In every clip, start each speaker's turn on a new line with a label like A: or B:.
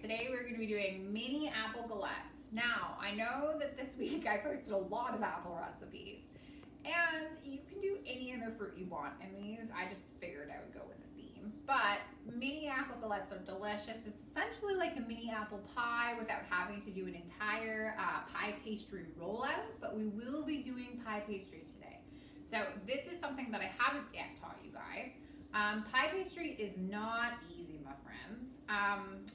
A: today we're going to be doing mini apple galettes. Now, I know that this week I posted a lot of apple recipes, and you can do any other fruit you want in these. I just figured I would go with a theme. But mini apple galettes are delicious. It's essentially like a mini apple pie without having to do an entire pie pastry rollout, but we will be doing pie pastry today. So this is something that I haven't yet taught you guys. Pie pastry is not easy, my friends.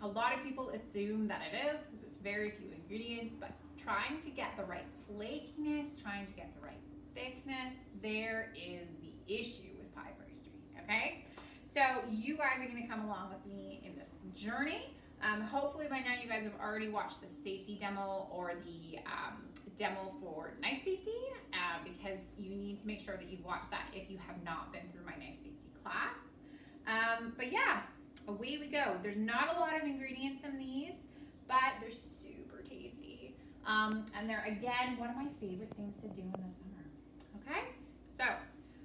A: A lot of people assume that it is because it's very few ingredients, but trying to get the right flakiness, trying to get the right thickness, there is the issue with pie pastry, okay? So you guys are gonna come along with me in this journey. Hopefully by now you guys have already watched the safety demo or the demo for knife safety because you need to make sure that you've watched that if you have not been through my knife safety class. But yeah, away we go. There's not a lot of ingredients in these, but they're super tasty. And they're, again, one of my favorite things to do in the summer. Okay, so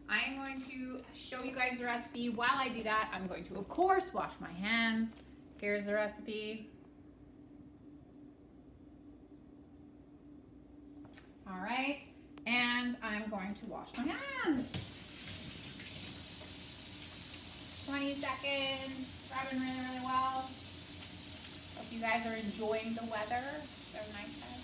A: I am going to show you guys the recipe. While I do that, I'm going to, of course, wash my hands. Here's the recipe. All right, and I'm going to wash my hands. 20 seconds, rubbing really, really well. Hope you guys are enjoying the weather. So nice out.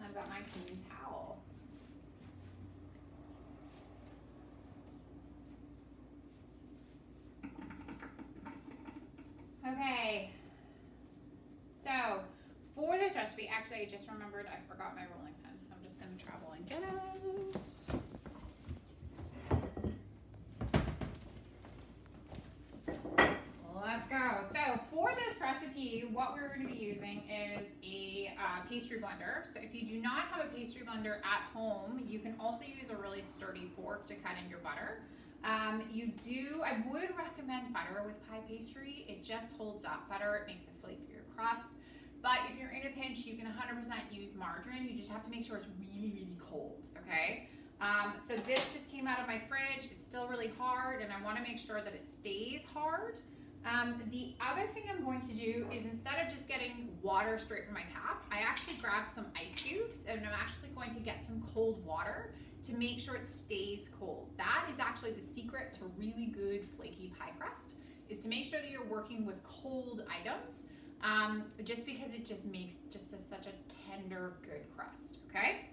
A: I've got my clean towel. Okay, so for this recipe, actually I just remembered I forgot my rolling pin, so I'm just going to travel and get it. Let's go. So for this recipe, what we're going to be using is a pastry blender. So if you do not have a pastry blender at home, you can also use a really sturdy fork to cut in your butter. I would recommend butter with pie pastry. It just holds up better. It makes a flakier crust. But if you're in a pinch, you can 100% use margarine. You just have to make sure it's really, really cold, okay? So this just came out of my fridge. It's still really hard, and I want to make sure that it stays hard. The other thing I'm going to do is instead of just getting water straight from my tap, I actually grabbed some ice cubes, and I'm actually going to get some cold water to make sure it stays cold. That is actually the secret to really good flaky pie crust, is to make sure that you're working with cold items, just because it just makes such a tender, good crust, okay?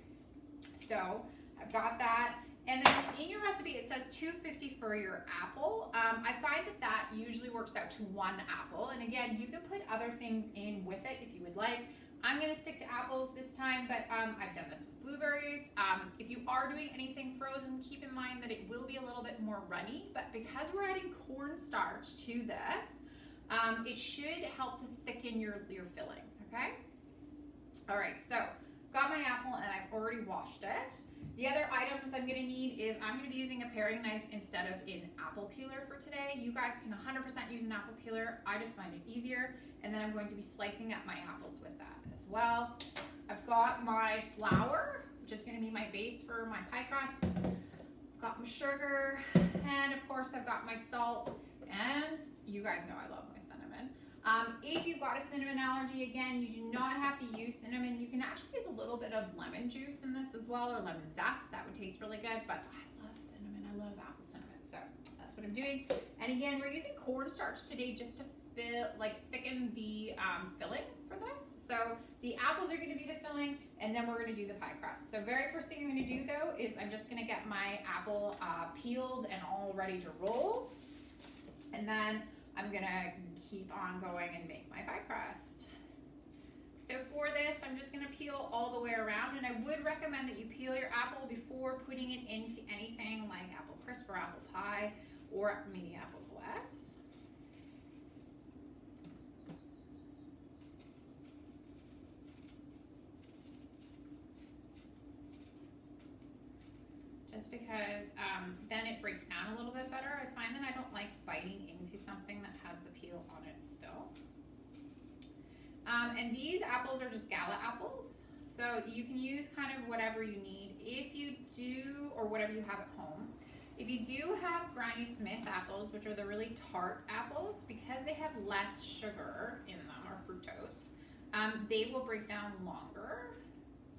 A: So I've got that. And then in your recipe, it says 250 for your apple. I find that usually works out to 1 apple. And again, you can put other things in with it if you would like. I'm gonna stick to apples this time, but I've done this with blueberries. If you are doing anything frozen, keep in mind that it will be a little bit more runny, but because we're adding cornstarch to this, it should help to thicken your filling, okay? All right, so got my apple and I've already washed it. The other items I'm gonna need is I'm gonna be using a paring knife instead of an apple peeler for today. You guys can 100% use an apple peeler. I just find it easier. And then I'm going to be slicing up my apples with that as well. I've got my flour, which is gonna be my base for my pie crust. Got my sugar, and of course I've got my salt, and you guys know I love my cinnamon. If you've got a cinnamon allergy, again, you do not have to use cinnamon. You can actually use a little bit of lemon juice in this as well, or lemon zest. That would taste really good, but I love cinnamon. I love apple cinnamon, so that's what I'm doing. And again, we're using cornstarch today just to thicken the filling for this. So the apples are gonna be the filling, and then we're gonna do the pie crust. So very first thing I'm gonna do though is I'm just gonna get my apple peeled and all ready to roll. And then I'm gonna keep on going and make my pie crust. So for this, I'm just gonna peel all the way around, and I would recommend that you peel your apple before putting it into anything like apple crisp or apple pie or mini apple galettes. Just because then it breaks down a little bit better. I find that I don't like biting into something that has the peel on it still. And these apples are just Galette apples. So you can use kind of whatever you need. If you do, or whatever you have at home. If you do have Granny Smith apples, which are the really tart apples, because they have less sugar in them, or fructose, they will break down longer,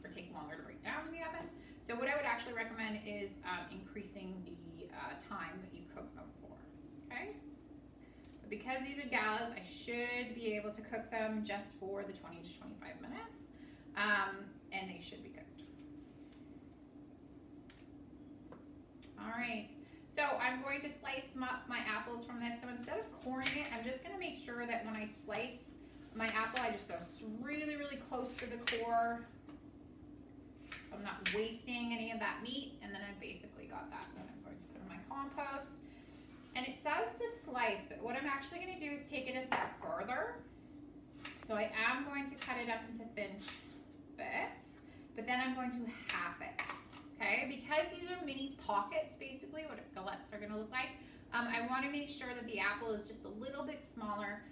A: or take longer to break down in the oven. So what I would actually recommend is increasing the time that you cook them for, okay? But because these are Galettes, I should be able to cook them just for the 20 to 25 minutes, and they should be cooked. All right, so I'm going to slice my apples from this. So instead of coring it, I'm just gonna make sure that when I slice my apple, I just go really, really close to the core. So I'm not wasting any of that meat, and then I've basically got that I'm going to put in my compost. And it says to slice, but what I'm actually gonna do is take it a step further. So I am going to cut it up into thin bits, but then I'm going to half it. Okay, because these are mini pockets, basically, what Galettes are going to look like, I want to make sure that the apple is just a little bit smaller,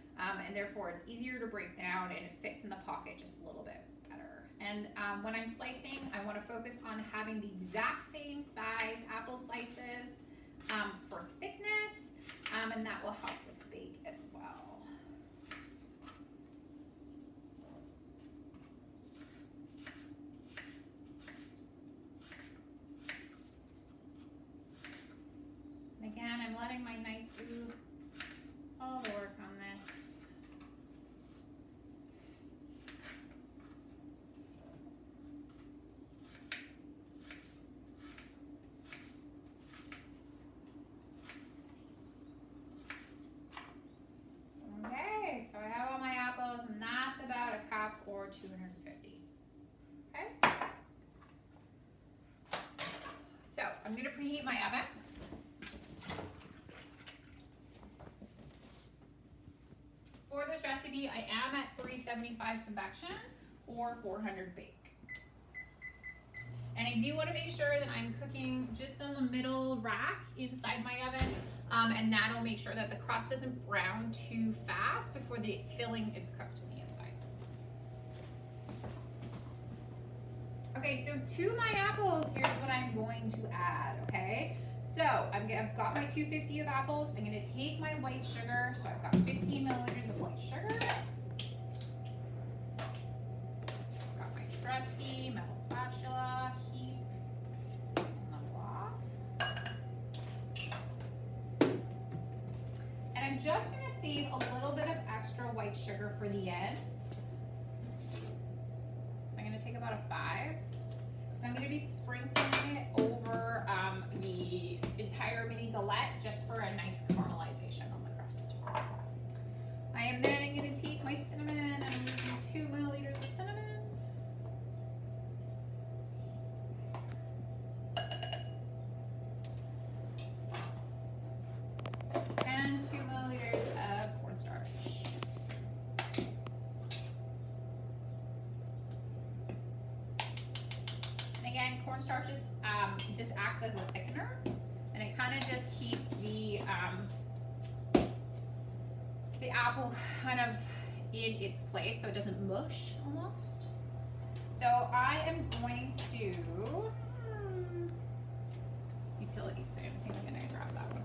A: and therefore it's easier to break down and it fits in the pocket just a little bit better. And when I'm slicing, I want to focus on having the exact same size apple slices for thickness, and that will help with bake as well. Again, I'm letting my knife do all the work on this. Okay, so I have all my apples, and that's about a cup or 250. Okay? So I'm going to preheat my oven. For this recipe, I am at 375 convection or 400 bake. And I do want to make sure that I'm cooking just on the middle rack inside my oven, and that'll make sure that the crust doesn't brown too fast before the filling is cooked on the inside. Okay, so to my apples, here's what I'm going to add, okay? So I've got my 250 of apples. I'm going to take my white sugar. So I've got 15 milliliters of white sugar. I've got my trusty metal spatula, heap and level off. And I'm just going to save a little bit of extra white sugar for the end. So I'm going to take about a 5. So I'm going to be sprinkling it over the entire mini galette just for a nice caramelization on the crust. I am then going to take my cinnamon, and I'm using 2 milliliters of cinnamon. And 2 milliliters of cornstarch. Again, cornstarch is, just acts as a thickener, and it kind of just keeps the apple kind of in its place so it doesn't mush almost. So I am going to, utility spoon, I think I'm going to grab that one.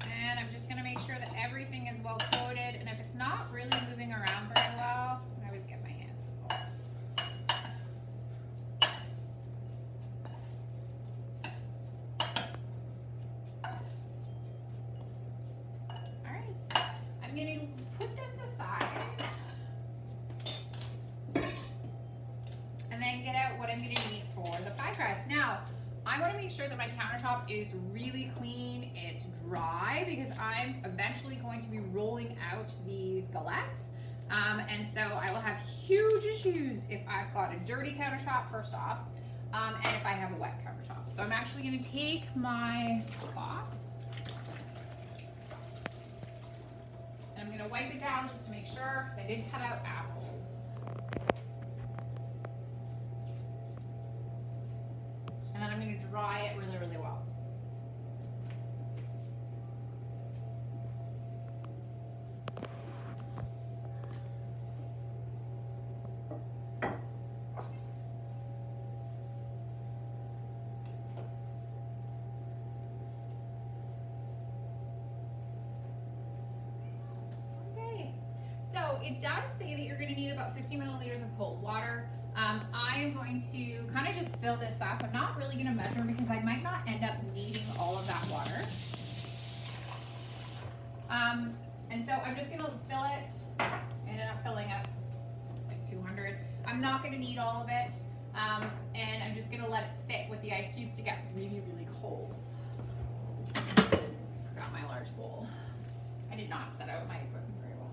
A: And I'm just going to make sure that everything is well coated, and if it's not really moving around very well, I always get my hands involved. Alright, I'm going to put this aside and then get out what I'm going to need for the pie crust. Now, I want to make sure that my countertop is really clean, it's dry, because I'm eventually going to be rolling out these galettes. And so I will have huge issues if I've got a dirty countertop, first off, and if I have a wet countertop. So I'm actually going to take my cloth, and I'm going to wipe it down just to make sure, because I did cut out apples. And then I'm going to dry it really, really well. it does say that you're going to need about 50 milliliters of cold water. I am going to kind of just fill this up. I'm not really going to measure because I might not end up needing all of that water. And so I'm just going to fill it. I ended up filling up like 200. I'm not going to need all of it. And I'm just going to let it sit with the ice cubes to get really, really cold. Forgot my large bowl. I did not set out my equipment very well.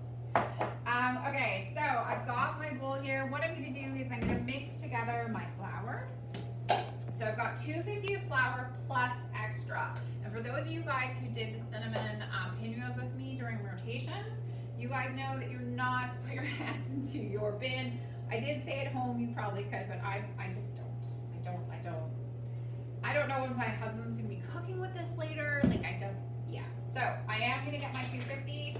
A: Okay, so I've got my bowl here. What I'm going to do is I'm going to mix together my flour. So I've got 250 of flour plus extra. And for those of you guys who did the cinnamon pinwheels with me during rotations, you guys know that you're not to put your hands into your bin. I did say at home you probably could, but I just don't. I don't know if my husband's going to be cooking with this later. Like yeah. So I am going to get my 250.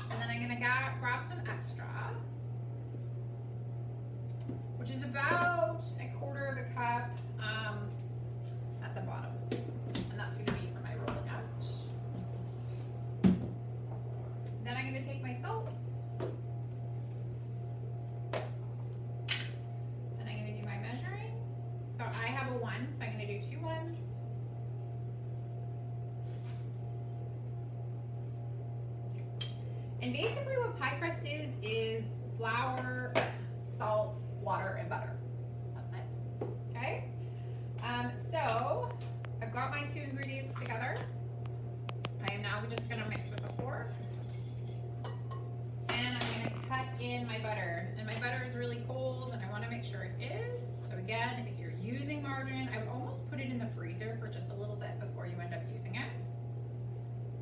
A: And then I'm going to grab some extra, which is about a quarter of a cup at the bottom. And that's going to be for my rolling out. Then I'm going to take my salt. And I'm going to do my measuring. So I have a 1, so I'm going to do 2 ones. And basically what pie crust is flour, salt, water, and butter. That's it. Okay? So I've got my 2 ingredients together. I am now just going to mix with a fork. And I'm going to cut in my butter. And my butter is really cold, and I want to make sure it is. So again, if you're using margarine, I would almost put it in the freezer for just a little bit before you end up using it.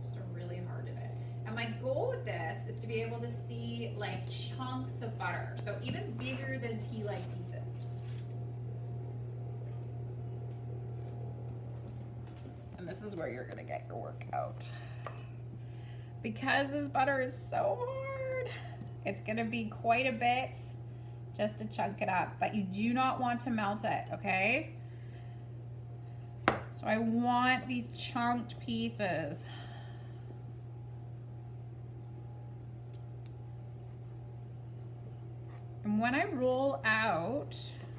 A: Just to really harden it. And my goal with this is to be able to see like chunks of butter. So even bigger than pea-like pieces. And this is where you're gonna get your work out. Because this butter is so hard, it's gonna be quite a bit just to chunk it up, but you do not want to melt it, okay? So I want these chunked pieces. And when I roll out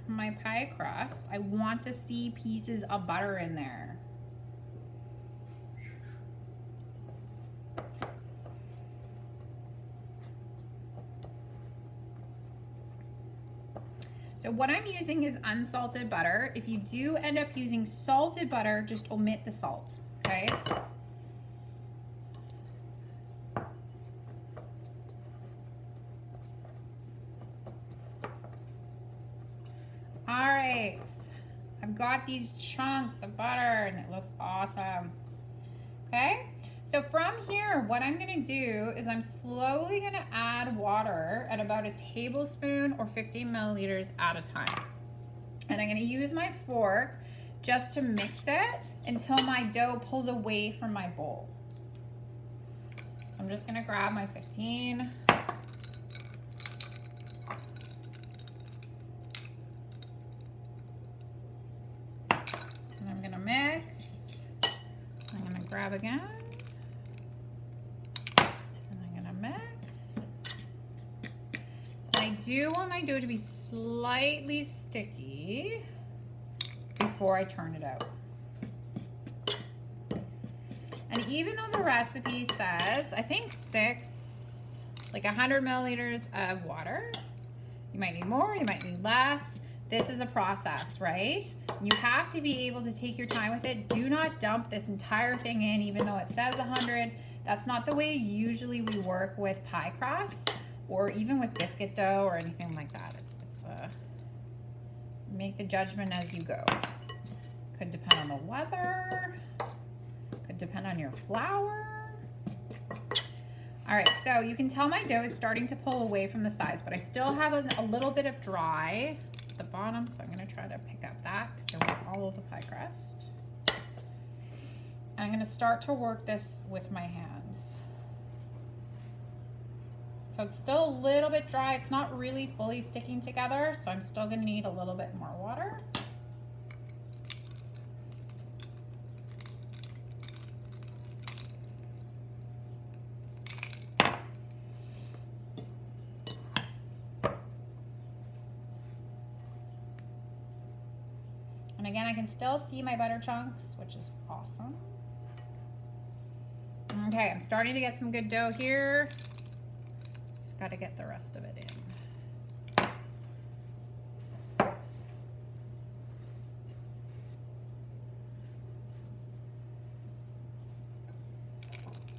A: my pie crust, I want to see pieces of butter in there. So what I'm using is unsalted butter. If you do end up using salted butter, just omit the salt, okay? All right, I've got these chunks of butter and it looks awesome. Okay, so from here, what I'm gonna do is I'm slowly gonna add water at about a tablespoon or 50 milliliters at a time. And I'm gonna use my fork just to mix it until my dough pulls away from my bowl. I'm just gonna grab my 15. And I'm gonna mix. I'm gonna grab again. And I'm gonna mix. I do want my dough to be slightly sticky before I turn it out. And even though the recipe says, I think 100 milliliters of water, you might need more, you might need less. This is a process, right? You have to be able to take your time with it. Do not dump this entire thing in, even though it says 100. That's not the way usually we work with pie crust or even with biscuit dough or anything like that. It's make the judgment as you go. Could depend on the weather. Could depend on your flour. All right, so you can tell my dough is starting to pull away from the sides, but I still have a little bit of dry at the bottom, so I'm gonna try to pick up that because I want all of the pie crust. And I'm gonna start to work this with my hands. So it's still a little bit dry. It's not really fully sticking together, so I'm still gonna need a little bit more water. And again, I can still see my butter chunks, which is awesome. Okay, I'm starting to get some good dough here. Just got to get the rest of it in.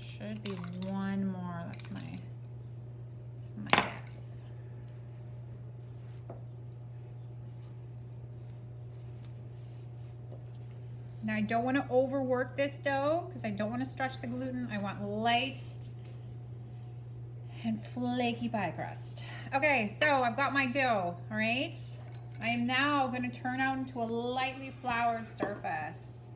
A: Should be one more. That's my guess. Now I don't want to overwork this dough because I don't want to stretch the gluten. I want light and flaky pie crust. Okay, so I've got my dough, all right? I am now going to turn out into a lightly floured surface.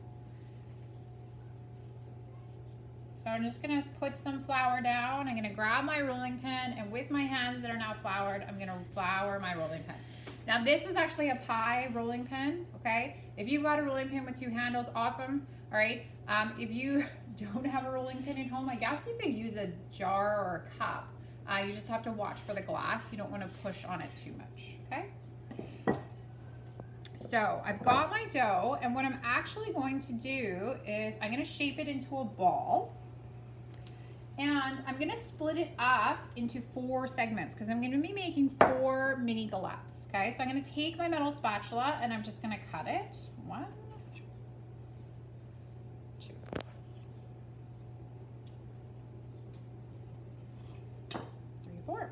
A: So I'm just going to put some flour down. I'm going to grab my rolling pin, and with my hands that are now floured, I'm going to flour my rolling pin. Now this is actually a pie rolling pin, okay? If you've got a rolling pin with two handles, awesome, all right? If you don't have a rolling pin at home, I guess you could use a jar or a cup. You just have to watch for the glass. You don't want to push on it too much, okay? So I've got my dough, and what I'm actually going to do is I'm going to shape it into a ball. And I'm gonna split it up into 4 segments because I'm gonna be making 4 mini galettes, okay? So I'm gonna take my metal spatula and I'm just gonna cut it. 1, 2, 3, 4,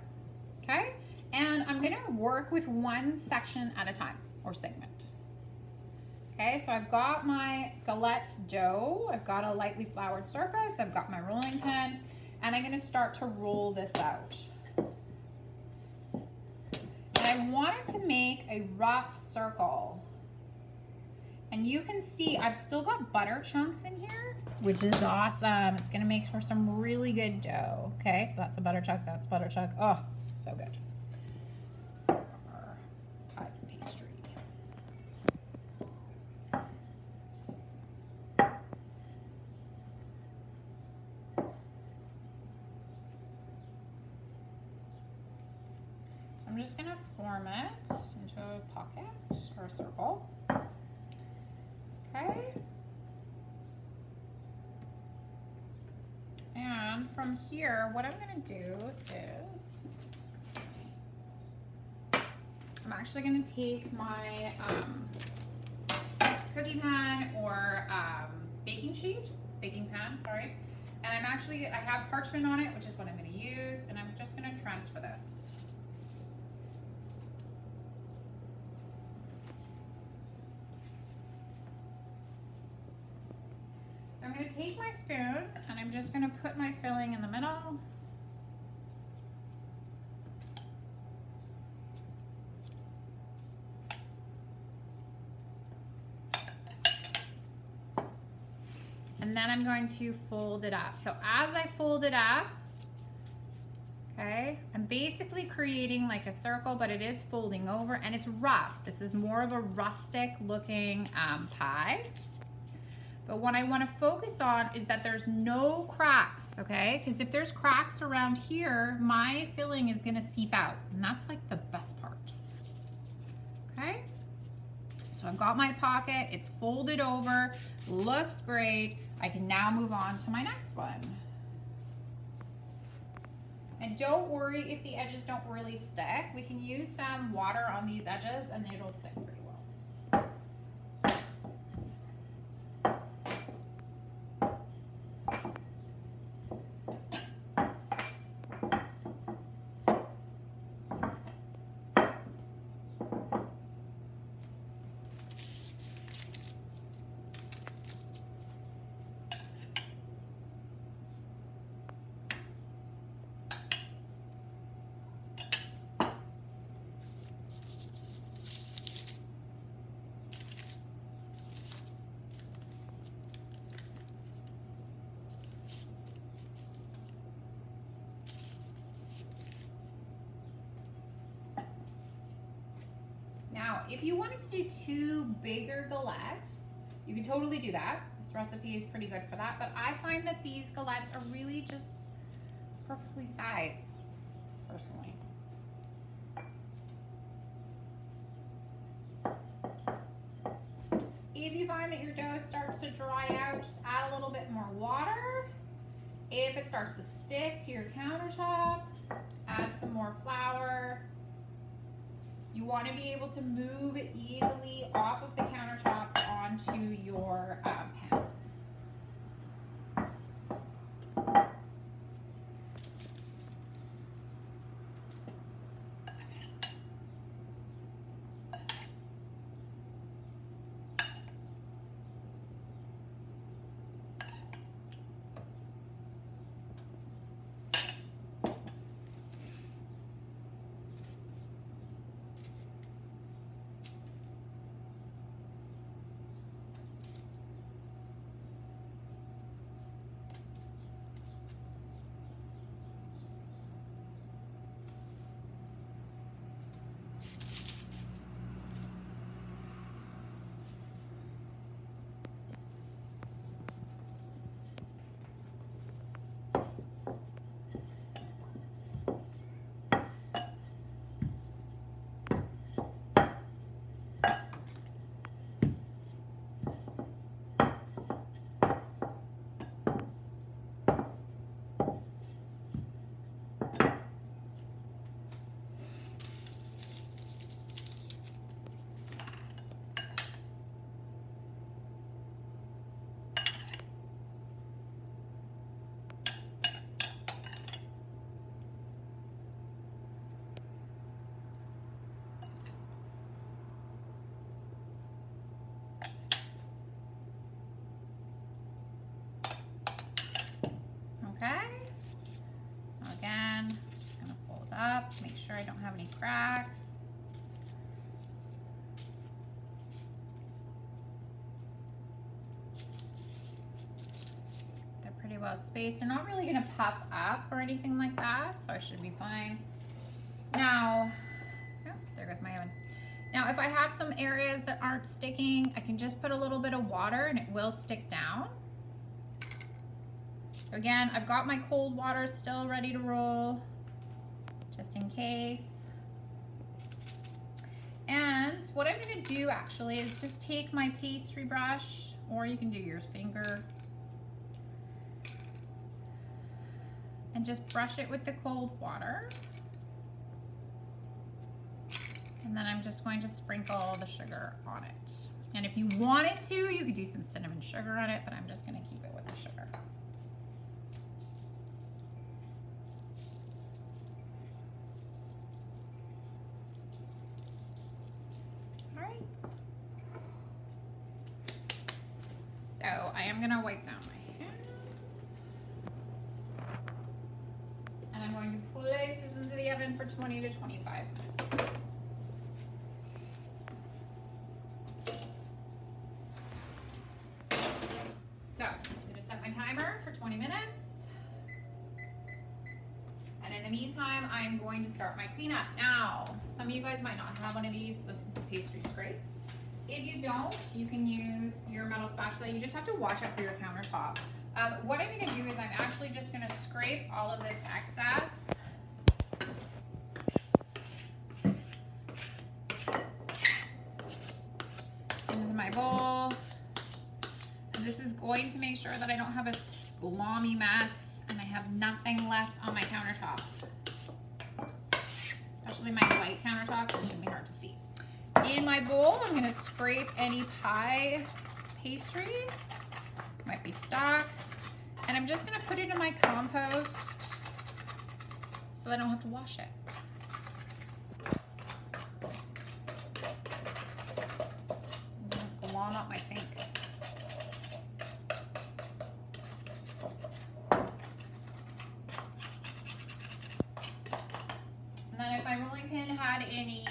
A: okay? And I'm gonna work with one section at a time, or segment. Okay, so I've got my galette dough, I've got a lightly floured surface, I've got my rolling pin, and I'm gonna start to roll this out. And I wanted to make a rough circle. And you can see I've still got butter chunks in here, which is awesome. It's gonna make for some really good dough. Okay, so that's a butter chunk, that's butter chunk. Oh, so good. Pie pastry. I'm just gonna form it into a pocket or a circle. Okay. And from here, what I'm gonna do is I'm actually gonna take my cookie pan or baking pan, sorry. And I have parchment on it, which is what I'm gonna use, and I'm just gonna transfer this. So I'm going to take my spoon and I'm just going to put my filling in the middle. And then I'm going to fold it up. So as I fold it up, okay, I'm basically creating like a circle, but it is folding over and it's rough. This is more of a rustic looking pie. But what I want to focus on is that there's no cracks, okay? Because if there's cracks around here, my filling is gonna seep out, and that's like the best part, okay? So I've got my pocket, it's folded over, looks great. I can now move on to my next one. And don't worry if the edges don't really stick. We can use some water on these edges and it'll stick pretty well. if you wanted to do 2 bigger galettes, you could totally do that. This recipe is pretty good for that, but I find that these galettes are really just perfectly sized, personally. If you find that your dough starts to dry out, just add a little bit more water. If it starts to stick to your countertop, add some more flour. You want to be able to move it easily off of the countertop onto your pan. Up, make sure I don't have any cracks. They're pretty well spaced. They're not really gonna puff up or anything like that, so I should be fine. Now, oh, there goes my oven. Now, if I have some areas that aren't sticking, I can just put a little bit of water and it will stick down. So again, I've got my cold water still ready to roll, just in case. And what I'm gonna do actually is just take my pastry brush, or you can do your finger, and just brush it with the cold water. And then I'm just going to sprinkle the sugar on it. And if you wanted to, you could do some cinnamon sugar on it, but I'm just gonna keep it with the sugar. So I am gonna wipe down my hands. And I'm going to place this into the oven for 20 to 25 minutes. So I'm gonna set my timer for 20 minutes. And in the meantime, I'm going to start my cleanup. Now, some of you guys might not have one of these. This is a pastry scrape. If you don't, you can use your metal spatula. You just have to watch out for your countertop. What I'm gonna do is I'm actually just gonna scrape all of this excess. Into my bowl. And this is going to make sure that I don't have a glommy mess and I have nothing left on my countertop. Especially my white countertop, it shouldn't be hard to see. In my bowl, I'm gonna scrape any pie pastry, might be stuck, and I'm just gonna put it in my compost so I don't have to wash it. Glom up my sink. And then if my rolling pin had any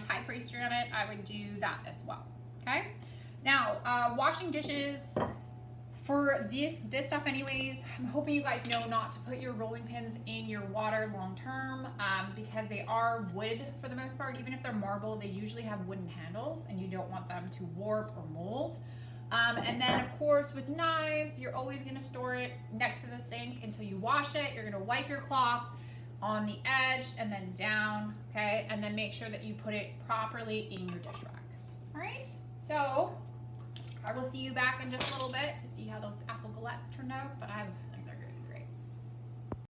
A: pie pastry on it, I would do that as well, okay? Now, washing dishes For this stuff anyways, I'm hoping you guys know not to put your rolling pins in your water long term because they are wood for the most part. Even if they're marble, they usually have wooden handles and you don't want them to warp or mold. And then of course with knives, you're always gonna store it next to the sink until you wash it. You're gonna wipe your cloth on the edge and then down, okay? And then make sure that you put it properly in your dish rack. All right, so I will see you back in just a little bit to see how those apple galettes turned out, but I've